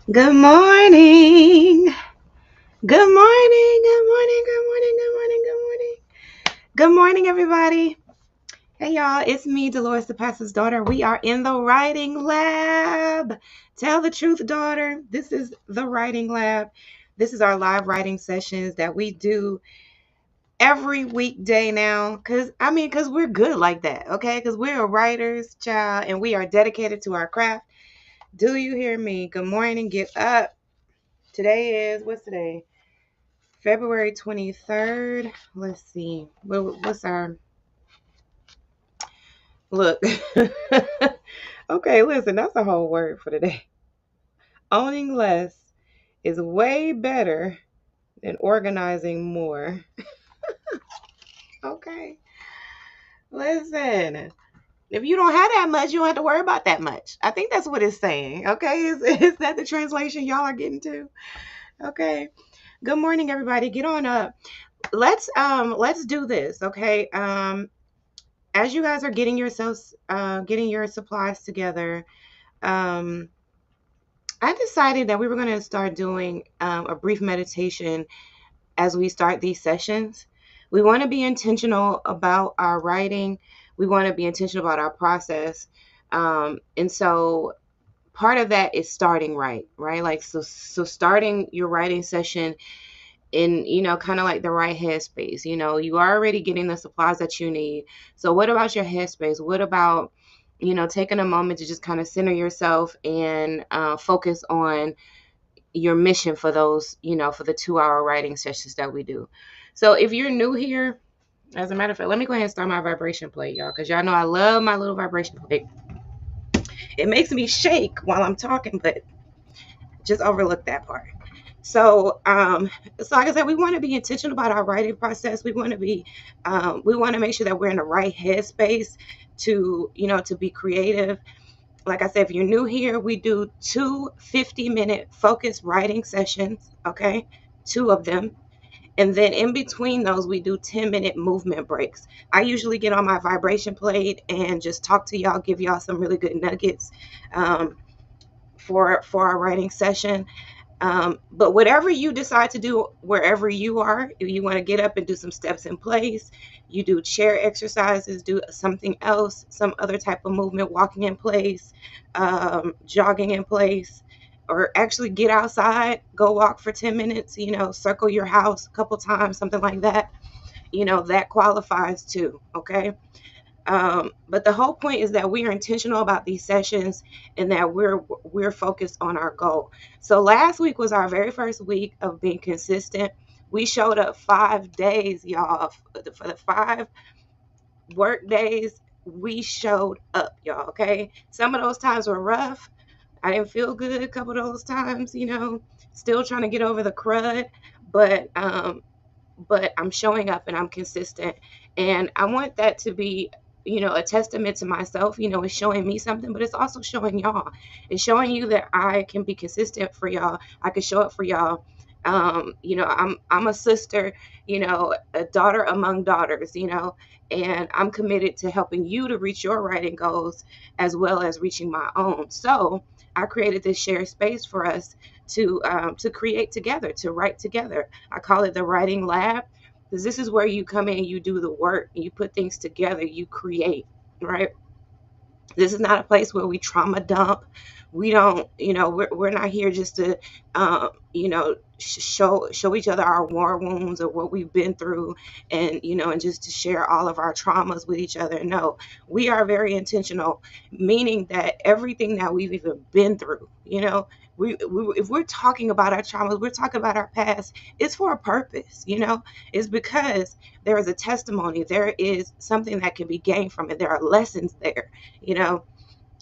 Good morning. Good morning. Good morning. Good morning. Good morning. Good morning. Good morning, everybody. Hey, y'all. It's me, Delores, the pastor's daughter. We are in the writing lab. Tell the truth, daughter. This is the writing lab. This is our live writing sessions that we do every weekday now. Cause we're good like that, okay? Cause we're a writer's child and we are dedicated to our craft. Do you hear me? Good morning. Get up. Today is, what's today? February 23rd. Let's see. What's our look? Okay, listen, that's a whole word for today. Owning less is way better than organizing more. Okay. Listen, if you don't have that much, you don't have to worry about that much. I think that's what it's saying. Okay. Is that the translation y'all are getting to? Okay. Good morning, everybody. Get on up. Let's do this. Okay. As you guys are getting your supplies together, um, I decided that we were going to start doing a brief meditation as we start these sessions. We want to be intentional about our writing. We want to be intentional about our process. And so part of that is starting right? Like, so starting your writing session in, kind of like the right headspace. You are already getting the supplies that you need. So what about your headspace? What about, taking a moment to just kind of center yourself and focus on your mission for those, for the 2 hour writing sessions that we do. So if you're new here, as a matter of fact, let me go ahead and start my vibration plate, y'all, because y'all know I love my little vibration plate. It makes me shake while I'm talking, but just overlook that part. So like I said, we want to be intentional about our writing process. We want to make sure that we're in the right headspace to be creative. Like I said, if you're new here, we do 2 50-minute focused writing sessions. Okay, two of them. And then in between those, we do 10-minute movement breaks. I usually get on my vibration plate and just talk to y'all, give y'all some really good nuggets um, for our writing session. But whatever you decide to do, wherever you are, if you want to get up and do some steps in place, you do chair exercises, do something else, some other type of movement, walking in place, jogging in place, or actually get outside, go walk for 10 minutes, circle your house a couple times, something like that, that qualifies too. Okay. But the whole point is that we are intentional about these sessions and that we're focused on our goal. So last week was our very first week of being consistent. We showed up 5 days, y'all. For the 5 work days, we showed up, y'all. Okay. Some of those times were rough. I didn't feel good a couple of those times, still trying to get over the crud, but I'm showing up and I'm consistent. And I want that to be, a testament to myself. It's showing me something, but it's also showing y'all. It's showing you that I can be consistent for y'all. I can show up for y'all. I'm a sister, a daughter among daughters, and I'm committed to helping you to reach your writing goals as well as reaching my own. So I created this shared space for us to create together, to write together. I call it the writing lab because this is where you come in, you do the work, you put things together, you create, right? This is not a place where we trauma dump. We don't, we're not here just to, show each other our war wounds or what we've been through, and just to share all of our traumas with each other. No, we are very intentional, meaning that everything that we've even been through, if we're talking about our traumas, we're talking about our past. It's for a purpose, it's because there is a testimony, there is something that can be gained from it, there are lessons there, you know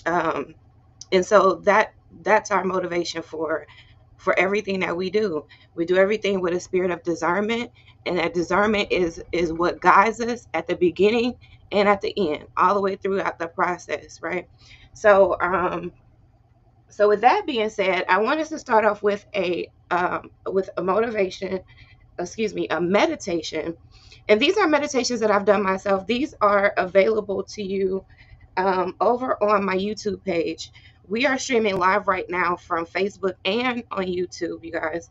um, and so that's our motivation for everything that we do. We do everything with a spirit of discernment, and that discernment is what guides us at the beginning and at the end, all the way throughout the process, right? So um so with that being said, I want us to start off with a motivation, excuse me, a meditation. And these are meditations that I've done myself. These are available to you over on my YouTube page. We are streaming live right now from Facebook and on YouTube, you guys.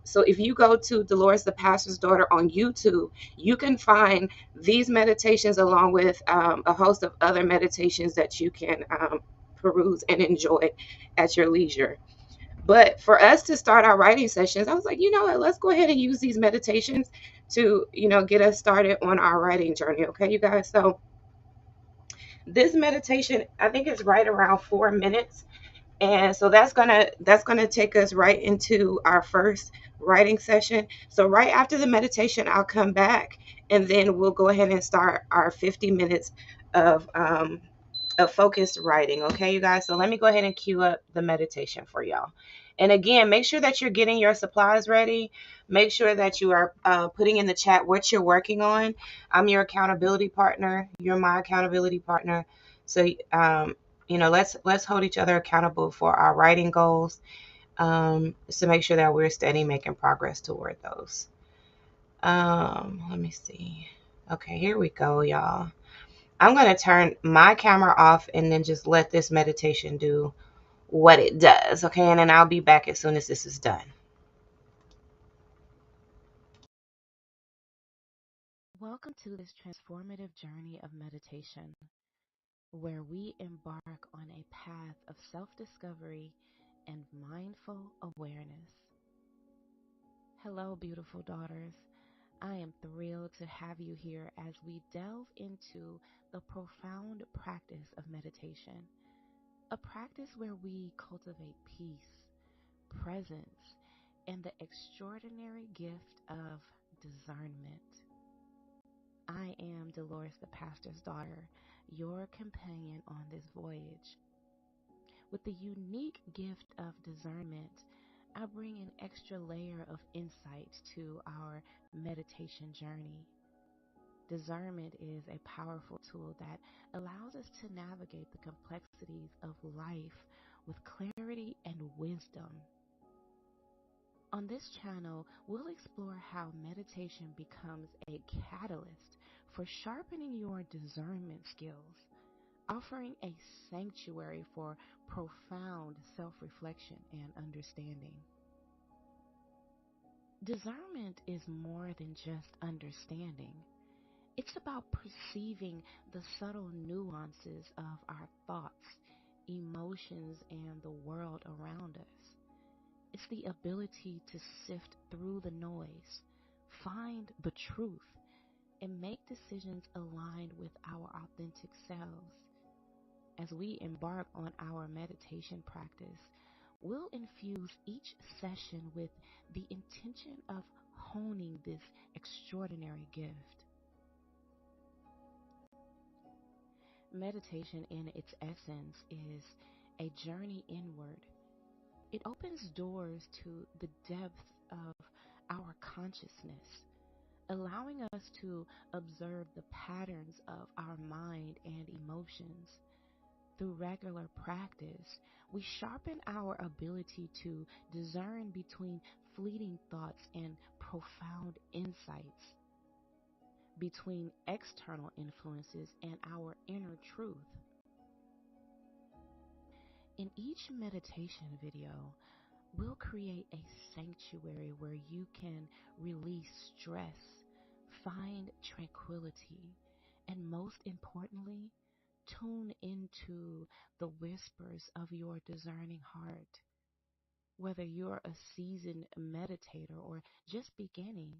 So if you go to Delores the Pastor's Daughter on YouTube, you can find these meditations along with a host of other meditations that you can peruse and enjoy at your leisure. But for us to start our writing sessions, I was like, you know what, let's go ahead and use these meditations to, get us started on our writing journey. Okay, you guys. So this meditation, I think it's right around 4 minutes. And so that's gonna take us right into our first writing session. So right after the meditation, I'll come back and then we'll go ahead and start our 50 minutes of focused writing. Okay, you guys. So let me go ahead and cue up the meditation for y'all. And again, make sure that you're getting your supplies ready. Make sure that you are putting in the chat what you're working on. I'm your accountability partner. You're my accountability partner. So let's hold each other accountable for our writing goals, to make sure that we're steady making progress toward those. Let me see. Okay, here we go, y'all. I'm going to turn my camera off and then just let this meditation do what it does. Okay, and then I'll be back as soon as this is done. Welcome to this transformative journey of meditation, where we embark on a path of self-discovery and mindful awareness. Hello, beautiful daughters. I am thrilled to have you here as we delve into the profound practice of meditation, a practice where we cultivate peace, presence, and the extraordinary gift of discernment. I am Delores, the pastor's daughter, your companion on this voyage. With the unique gift of discernment, I bring an extra layer of insight to our meditation journey. Discernment is a powerful tool that allows us to navigate the complexities of life with clarity and wisdom. On this channel, we'll explore how meditation becomes a catalyst for sharpening your discernment skills, offering a sanctuary for profound self-reflection and understanding. Discernment is more than just understanding. It's about perceiving the subtle nuances of our thoughts, emotions, and the world around us. It's the ability to sift through the noise, find the truth, and make decisions aligned with our authentic selves. As we embark on our meditation practice, we'll infuse each session with the intention of honing this extraordinary gift. Meditation, in its essence, is a journey inward. It opens doors to the depths of our consciousness, allowing us to observe the patterns of our mind and emotions. Through regular practice, we sharpen our ability to discern between fleeting thoughts and profound insights, between external influences and our inner truth. In each meditation video, we'll create a sanctuary where you can release stress, find tranquility, and most importantly, tune into the whispers of your discerning heart. Whether you're a seasoned meditator or just beginning,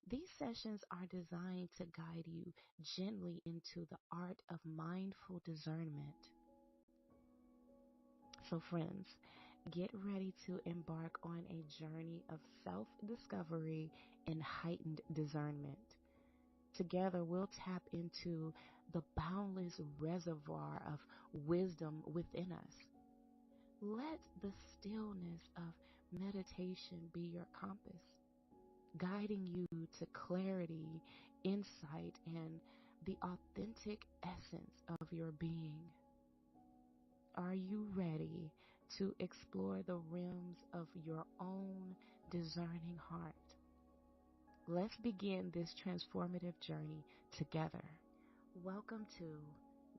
these sessions are designed to guide you gently into the art of mindful discernment. So, friends, get ready to embark on a journey of self discovery and heightened discernment. Together, we'll tap into the boundless reservoir of wisdom within us. Let the stillness of meditation be your compass, guiding you to clarity, insight, and the authentic essence of your being. Are you ready to explore the realms of your own discerning heart? Let's begin this transformative journey together. Welcome to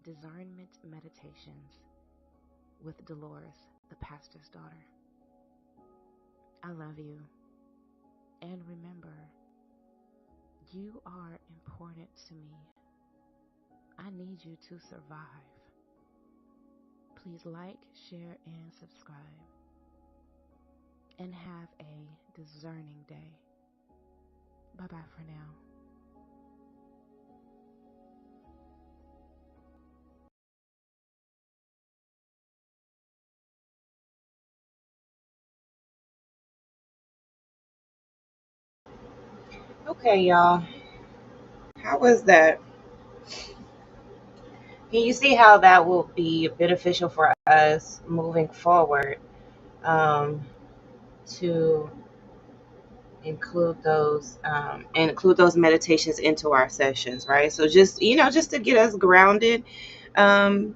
Discernment Meditations. with Delores, the pastor's daughter. I love you. And remember, you are important to me. I need you to survive. Please like, share, and subscribe. And have a discerning day. Bye-bye for now. Okay, y'all. How was that? Can you see how that will be beneficial for us moving forward, um, to include those meditations into our sessions, right? So just just to get us grounded, um,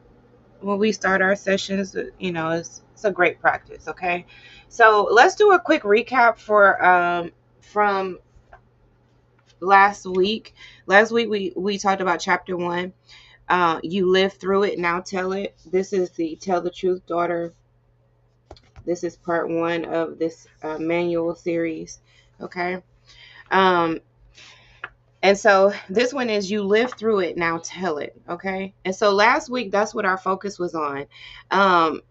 when we start our sessions, it's a great practice. Okay, so let's do a quick recap for from last week. Last week we talked about chapter 1. You live through it, now tell it. This is the Tell the Truth, Daughter. This is part 1 of this manual series. Okay. Um, and so this one is You live through it, now tell it. Okay. And so last week, that's what our focus was on. Um,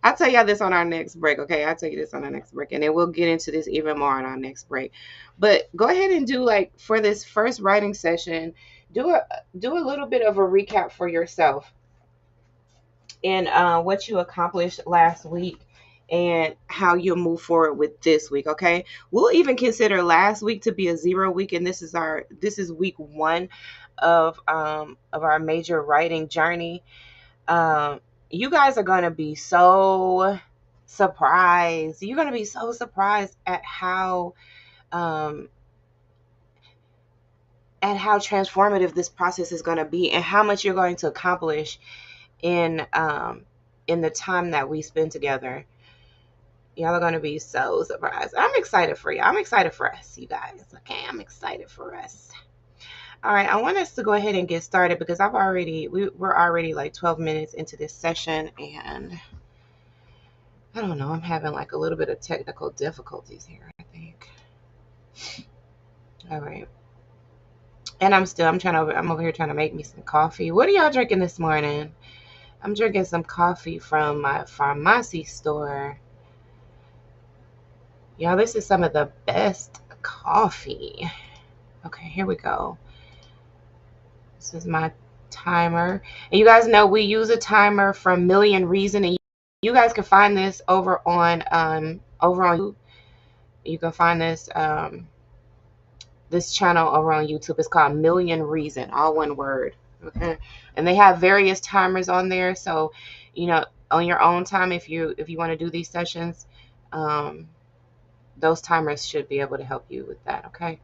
I'll tell y'all this on our next break. Okay. I'll tell you this on our next break. And then we'll get into this even more on our next break. But go ahead and do, like, for this first writing session, do a little bit of a recap for yourself and what you accomplished last week and how you'll move forward with this week. Okay, we'll even consider last week to be a 0 week, and this is week 1 of our major writing journey. You guys are going to be so surprised. You're going to be so surprised um, at how transformative this process is going to be and how much you're going to accomplish in the time that we spend together. Y'all are going to be so surprised. I'm excited for you. I'm excited for us, you guys. Okay, I'm excited for us. All right, I want us to go ahead and get started because we're already like 12 minutes into this session, and I don't know, I'm having like a little bit of technical difficulties here, I think. All right. And I'm over here trying to make me some coffee. What are y'all drinking this morning? I'm drinking some coffee from my pharmacy store. Y'all, this is some of the best coffee. Okay, here we go. This is my timer. And you guys know we use a timer from Million Reason. And you guys can find this over on YouTube. You can find this channel over on YouTube. It's called Million Reason, all one word. Okay. And they have various timers on there. So, on your own time, if you want to do these sessions, those timers should be able to help you with that. Okay.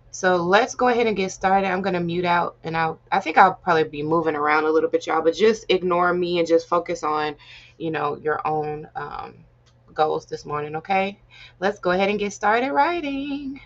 So let's go ahead and get started. I'm going to mute out, and I think I'll probably be moving around a little bit, y'all, but just ignore me and just focus on, your own goals this morning. Okay. Let's go ahead and get started writing.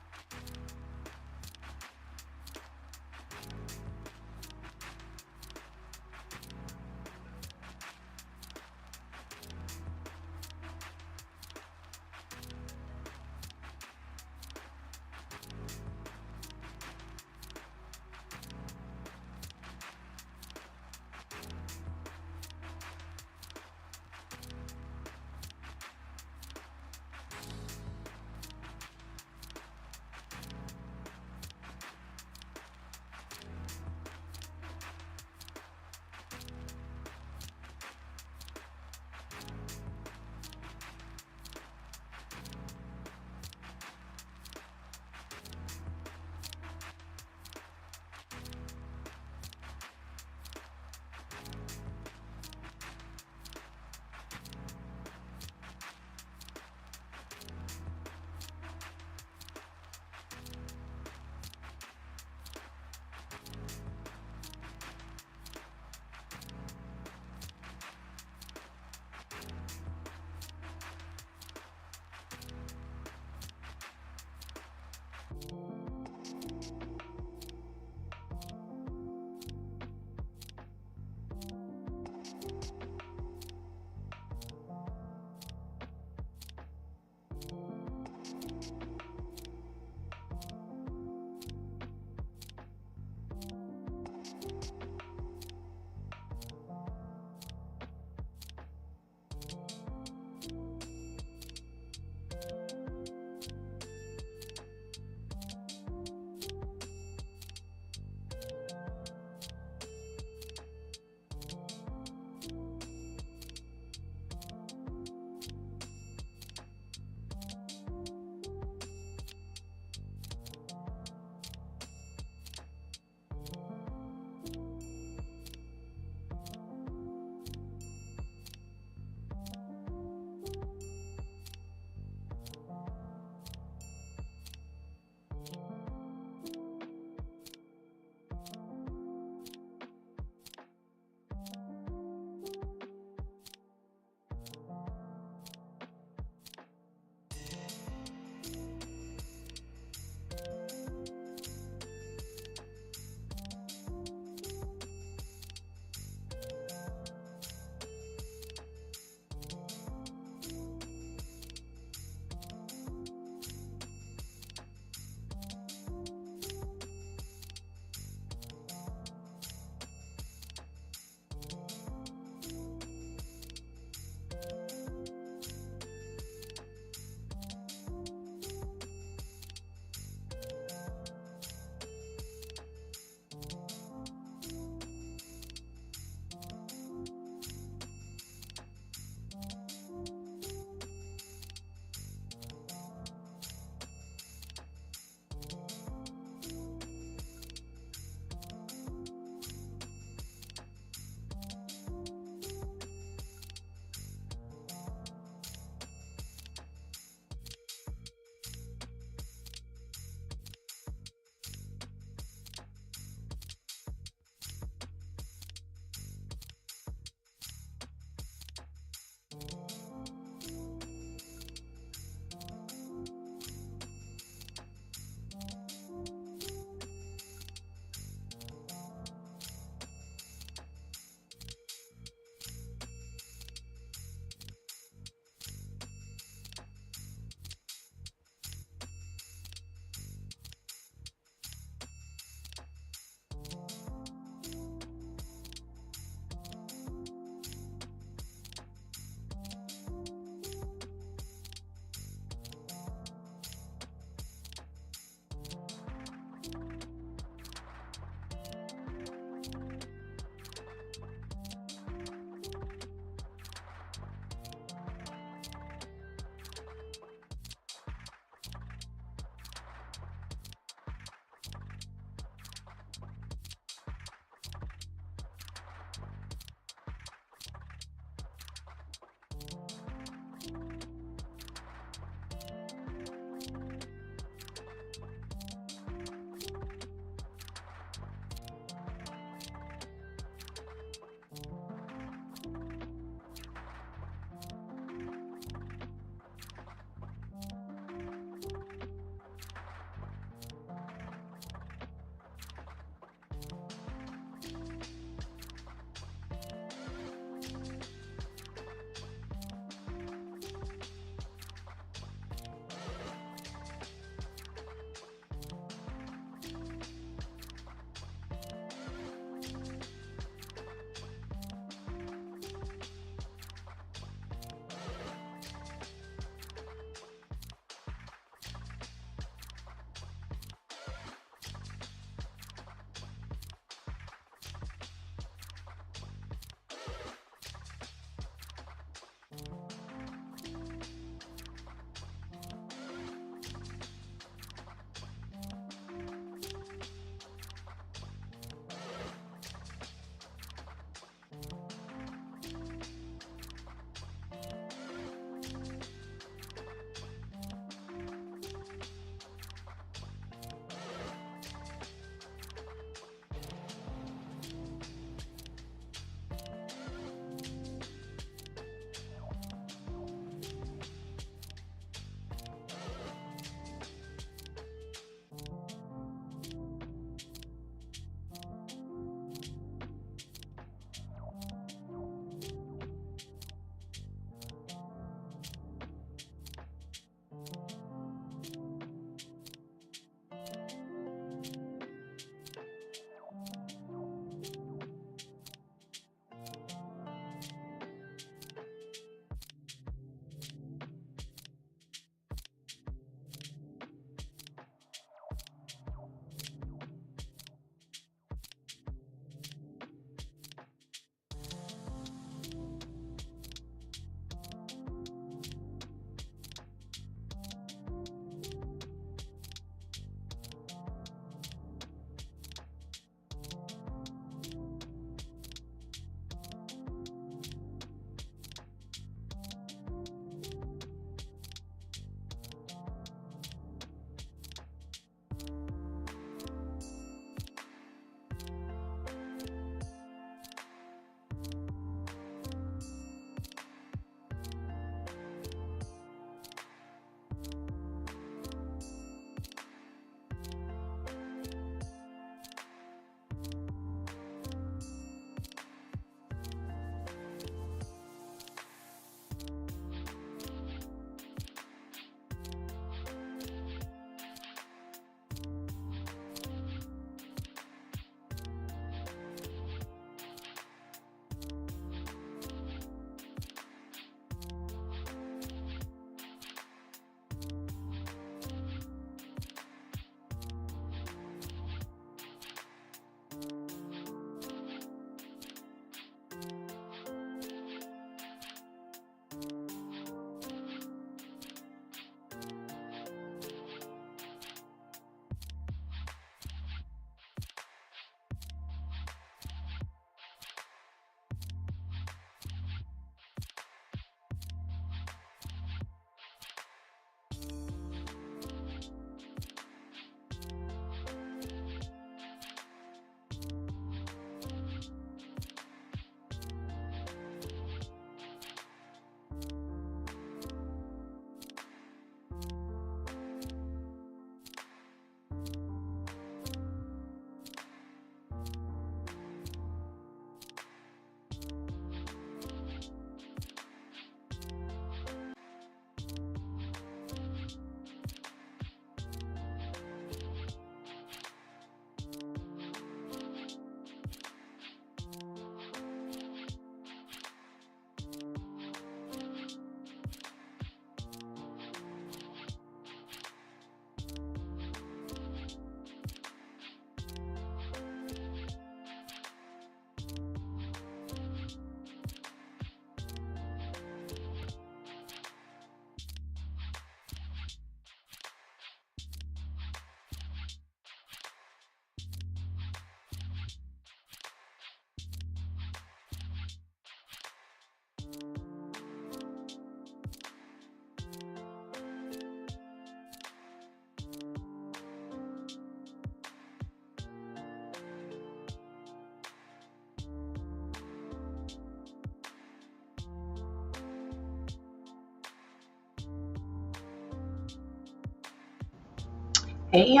Hey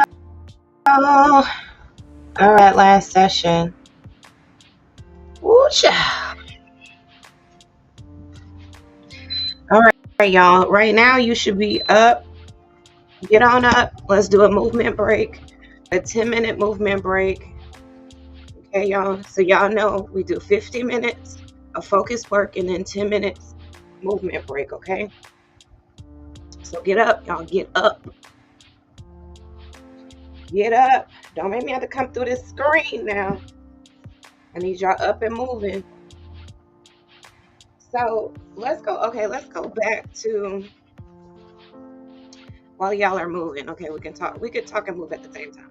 y'all. All right, last session. Woo-cha. All right, y'all. Right now you should be up. Get on up. Let's do a movement break. A 10-minute movement break. Okay, y'all. So y'all know we do 50 minutes of focused work and then 10 minutes movement break, okay? So get up, y'all. Get up. Get up. Don't make me have to come through this screen now. I need y'all up and moving. So let's go. Okay, let's go back to while y'all are moving. Okay, we can talk. We could talk and move at the same time.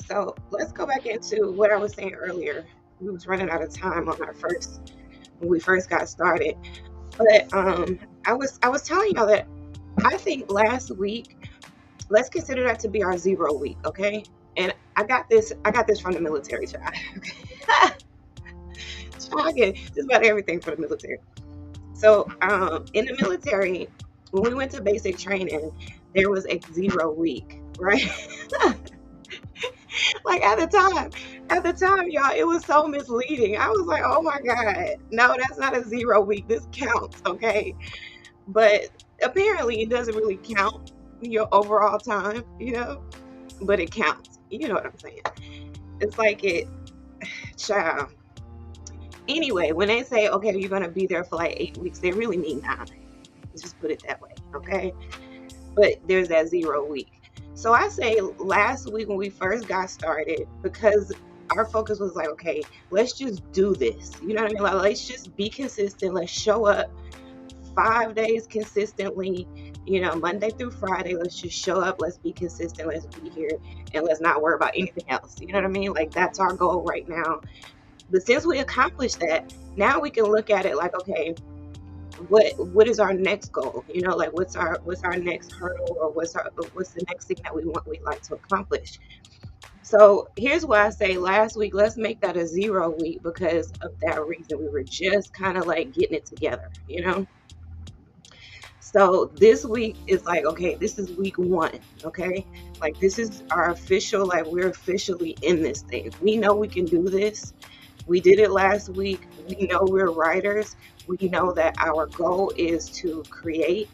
So let's go back into what I was saying earlier. We was running out of time on our first when we first got started. But I was telling y'all that I think last week, let's consider that to be our 0 week, okay? And I got this from the military, child. I get just about everything from the military. So in the military, when we went to basic training, there was a 0 week, right? Like at the time, y'all, it was so misleading. I was like, oh my God, no, that's not a 0 week. This counts, okay? But apparently it doesn't really count your overall time, but it counts. You know what I'm saying? It's like it, child. Anyway, when they say, okay, you're going to be there for like 8 weeks, they really mean 9. Let's just put it that way, okay? But there's that 0 week. So I say last week when we first got started, because our focus was like, okay, let's just do this. You know what I mean? Like, let's just be consistent. Let's show up 5 days consistently, Monday through Friday. Let's just show up. Let's be consistent. Let's be here. And let's not worry about anything else. You know what I mean? Like, that's our goal right now. But since we accomplished that, now we can look at it like, okay, what is our next goal? Like what's our next hurdle, or what's the next thing that we'd like to accomplish. So here's why I say last week, let's make that a 0 week, because of that reason. We were just kind of like getting it together. So this week is like, okay, this is week 1, okay? Like this is our official, like we're officially in this thing. We know we can do this. We did it last week. We know we're writers. We know that our goal is to create,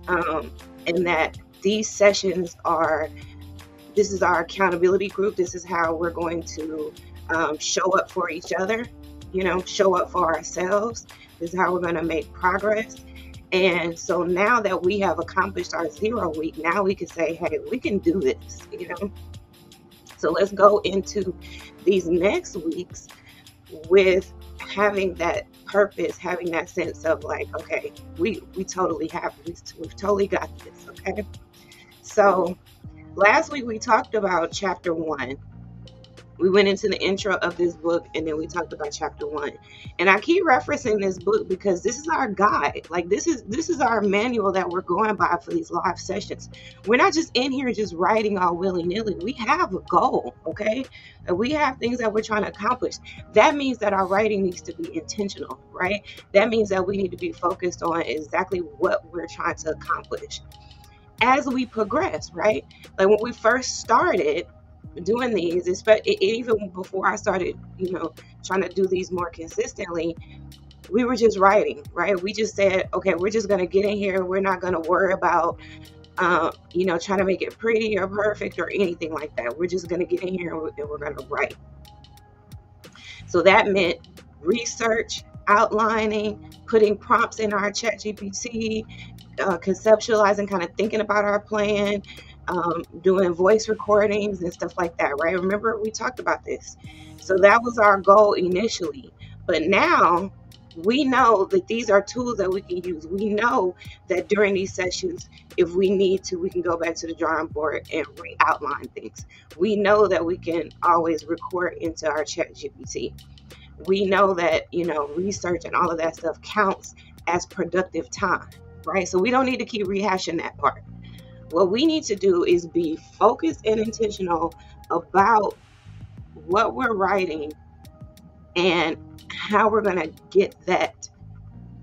and that these sessions this is our accountability group. This is how we're going to show up for each other, show up for ourselves. This is how we're going to make progress. And so now that we have accomplished our 0 week, now we can say, hey, we can do this, So let's go into these next weeks with having that purpose, having that sense of like, okay, we totally have this. We've totally got this, okay? So last week we talked about chapter 1. We went into the intro of this book, and then we talked about chapter 1. And I keep referencing this book because this is our guide. Like this is our manual that we're going by for these live sessions. We're not just in here just writing all willy-nilly. We have a goal, okay? And we have things that we're trying to accomplish. That means that our writing needs to be intentional, right? That means that we need to be focused on exactly what we're trying to accomplish as we progress, right? Like when we first started doing these, even before I started, trying to do these more consistently, we were just writing, right? We just said, okay, we're just going to get in here. We're not going to worry about, trying to make it pretty or perfect or anything like that. We're just going to get in here and we're going to write. So that meant research, outlining, putting prompts in our ChatGPT, conceptualizing, kind of thinking about our plan, doing voice recordings and stuff like that, right? Remember, we talked about this. So that was our goal initially. But now we know that these are tools that we can use. We know that during these sessions, if we need to, we can go back to the drawing board and re-outline things. We know that we can always record into our ChatGPT. We know that, research and all of that stuff counts as productive time, right? So we don't need to keep rehashing that part. What we need to do is be focused and intentional about what we're writing and how we're going to get that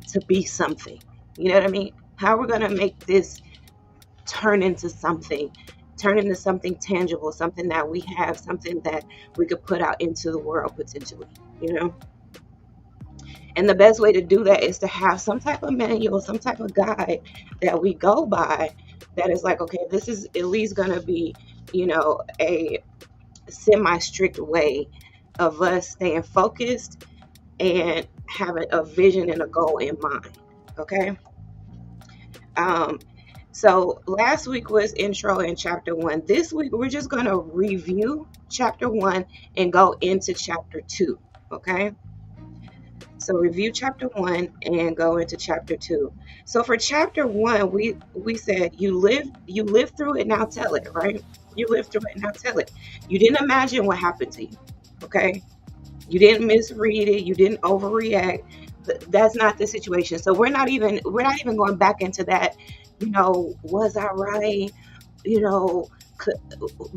to be something. You know what I mean? How we're going to make this turn into something turn into something tangible, something that we have, something that we could put out into the world potentially, you know? And the best way to do that is to have some type of manual, some type of guide that we go by that is like, okay, this is at least going to be, a semi-strict way of us staying focused and having a vision and a goal in mind. Okay. Um, so last week was intro in chapter 1. This week we're just going to review chapter 1 and go into chapter 2. Okay. So review chapter 1 and go into chapter 2. So for chapter 1, we said you live through it, now tell it, right? You lived through it, now tell it. You didn't imagine what happened to you. Okay? You didn't misread it, you didn't overreact. That's not the situation. So we're not even going back into that, was I right?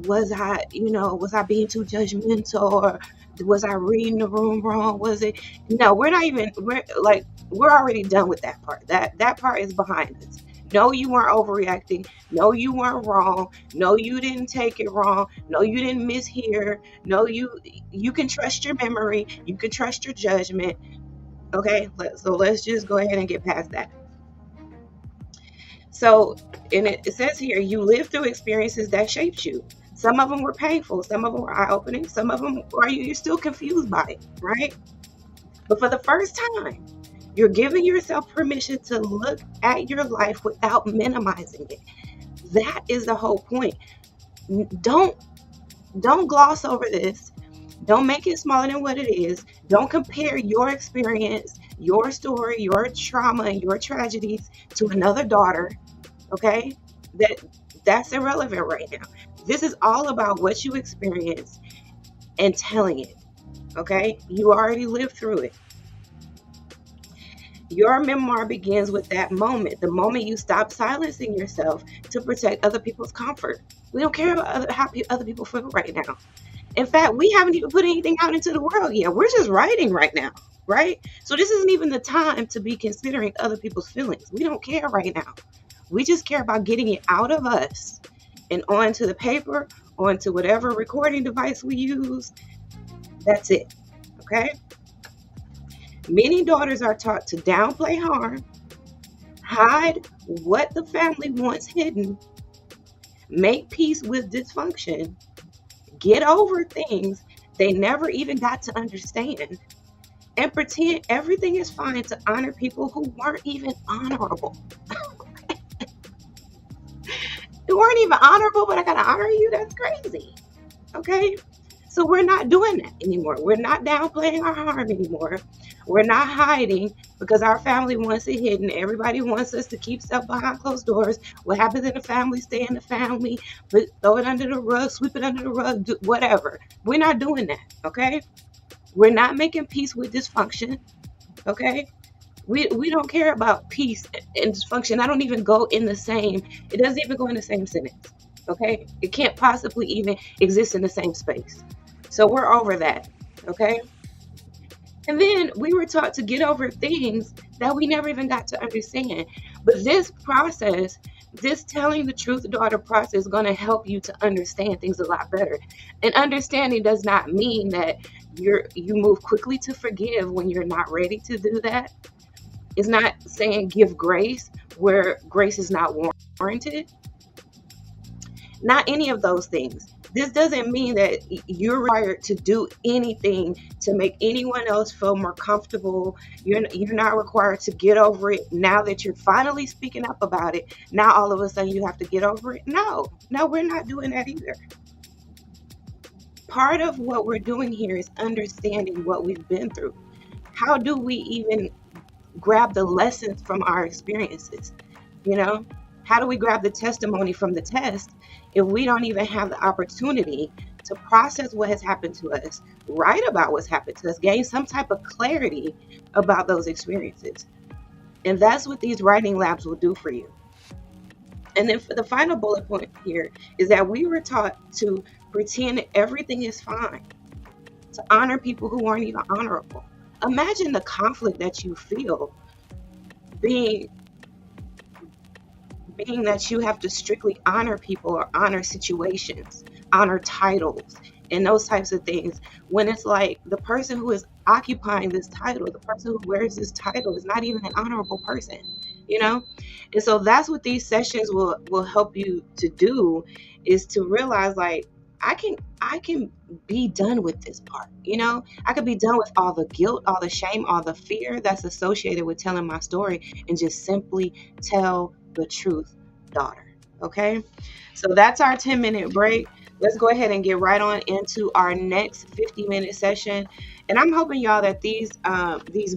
Was I being too judgmental, or was I reading the room wrong? Was it? No, we're already done with that part. That part is behind us. No, you weren't overreacting. No, you weren't wrong. No, you didn't take it wrong. No, you didn't mishear. No, you can trust your memory. You can trust your judgment. Okay, so let's just go ahead and get past that. So, and it says here, you live through experiences that shaped you. Some of them were painful, some of them were eye-opening, some of them are you're still confused by it, right? But for the first time, you're giving yourself permission to look at your life without minimizing it. That is the whole point. Don't gloss over this. Don't make it smaller than what it is. Don't compare your experience, your story, your trauma, and your tragedies to another daughter. Okay? That's irrelevant right now. This is all about what you experienced and telling it. Okay? You already lived through it. Your memoir begins with that moment, the moment you stop silencing yourself to protect other people's comfort. We don't care about how other people feel right now. In fact, we haven't even put anything out into the world yet. We're just writing right now, right? So this isn't even the time to be considering other people's feelings. We don't care right now. We just care about getting it out of us and onto the paper, onto whatever recording device we use. That's it, okay? Many daughters are taught to downplay harm, hide what the family wants hidden, make peace with dysfunction, get over things they never even got to understand, and pretend everything is fine to honor people who weren't even honorable. They weren't even honorable, but I gotta honor you? That's crazy. Okay? So we're not doing that anymore. We're not downplaying our harm anymore. We're not hiding because our family wants it hidden. Everybody wants us to keep stuff behind closed doors. What happens in the family, stay in the family. But throw it under the rug, sweep it under the rug, whatever. We're not doing that, okay? We're not making peace with dysfunction, okay? We don't care about peace and dysfunction. I don't even go in the same, it doesn't even go in the same sentence, okay? It can't possibly even exist in the same space. So we're over that, okay? And then we were taught to get over things that we never even got to understand. But this process, this telling the truth daughter process is going to help you to understand things a lot better. And understanding does not mean that you move quickly to forgive when you're not ready to do that. It's not saying give grace where grace is not warranted. Not any of those things. This doesn't mean that you're required to do anything to make anyone else feel more comfortable. You're not required to get over it now that you're finally speaking up about it. Now all of a sudden you have to get over it. No, we're not doing that either. Part of what we're doing here is understanding what we've been through. How do we even grab the lessons from our experiences? How do we grab the testimony from the test if we don't even have the opportunity to process what has happened to us, write about what's happened to us, gain some type of clarity about those experiences? And that's what these writing labs will do for you. And then for the final bullet point here is that we were taught to pretend everything is fine, to honor people who aren't even honorable. Imagine the conflict that you feel being meaning that you have to strictly honor people or honor situations, honor titles, and those types of things. When it's like the person who is occupying this title, the person who wears this title is not even an honorable person, you know? And so that's what these sessions will help you to do, is to realize like I can be done with this part, you know? I could be done with all the guilt, all the shame, all the fear that's associated with telling my story, and just simply tell the truth, daughter. Okay? So that's our 10-minute break. Let's go ahead and get right on into our next 50-minute session. And I'm hoping y'all that these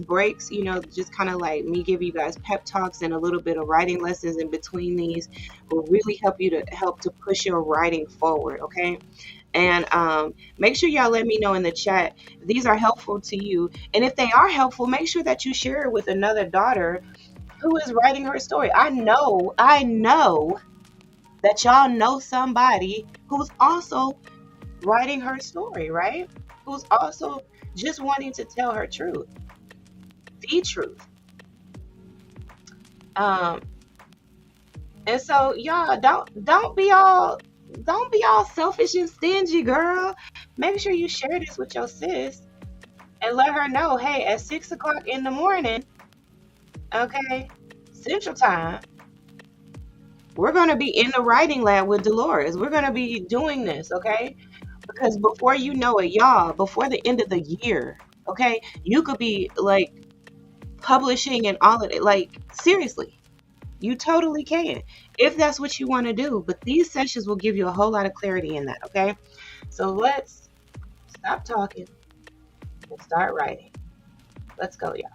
breaks, you know, just kind of like me give you guys pep talks and a little bit of writing lessons in between these, will really help to push your writing forward. Okay? And make sure y'all let me know in the chat if these are helpful to you. And if they are helpful, make sure that you share it with another daughter who is writing her story. I know that y'all know somebody who's also writing her story, right? Who's also just wanting to tell her truth, the truth. Um, and so y'all don't be all selfish and stingy, girl. Make sure you share this with your sis and let her know, hey, at 6 o'clock in the morning, okay, Central Time, we're gonna be in the writing lab with Delores. We're gonna be doing this, okay? Because before you know it, y'all, before the end of the year, okay, you could be like publishing and all of it. Like, seriously, you totally can if that's what you want to do. But these sessions will give you a whole lot of clarity in that, okay? So let's stop talking and start writing. Let's go, y'all.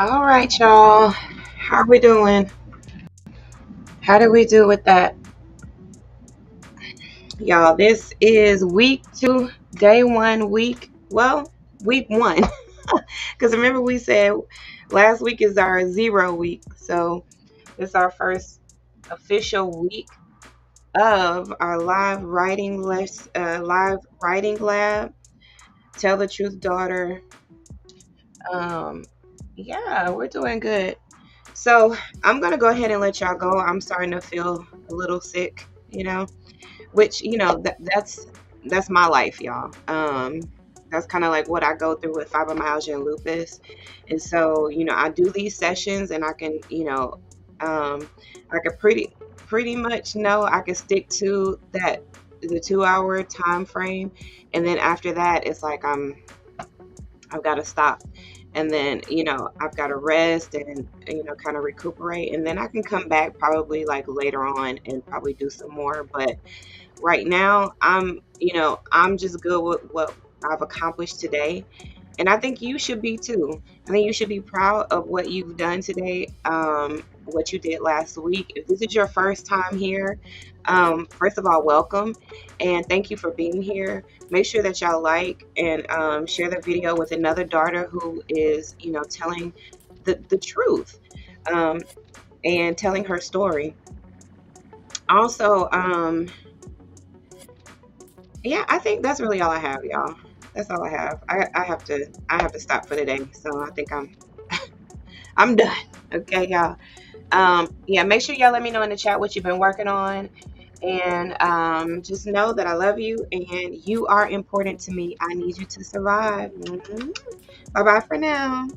All right, y'all. How are we doing? How did we do with that? Y'all, this is week 2, day 1, week 1. Because remember, we said last week is our 0 week. So it's our first official week of our live writing lab. Tell the Truth, Daughter. Um, yeah, we're doing good. So I'm gonna go ahead and let y'all go. I'm starting to feel a little sick, which that's my life, y'all. That's kind of like what I go through with fibromyalgia and lupus. And so, I do these sessions, and I can, I can pretty much know I can stick to that the 2 hour time frame, and then after that, it's like I've got to stop. And then, I've got to rest and, kind of recuperate. And then I can come back probably like later on and probably do some more. But right now, I'm just good with what I've accomplished today. And I think you should be too. I think you should be proud of what you've done today, what you did last week. If this is your first time here, first of all, welcome and thank you for being here. Make sure that y'all like and share the video with another daughter who is, telling the truth um, and telling her story. Also, yeah, I think that's really all I have, y'all. That's all I have. I have to stop for the day. So I think I'm done. Okay, y'all. Yeah, make sure y'all let me know in the chat what you've been working on. And just know that I love you and you are important to me. I need you to survive. Bye bye for now.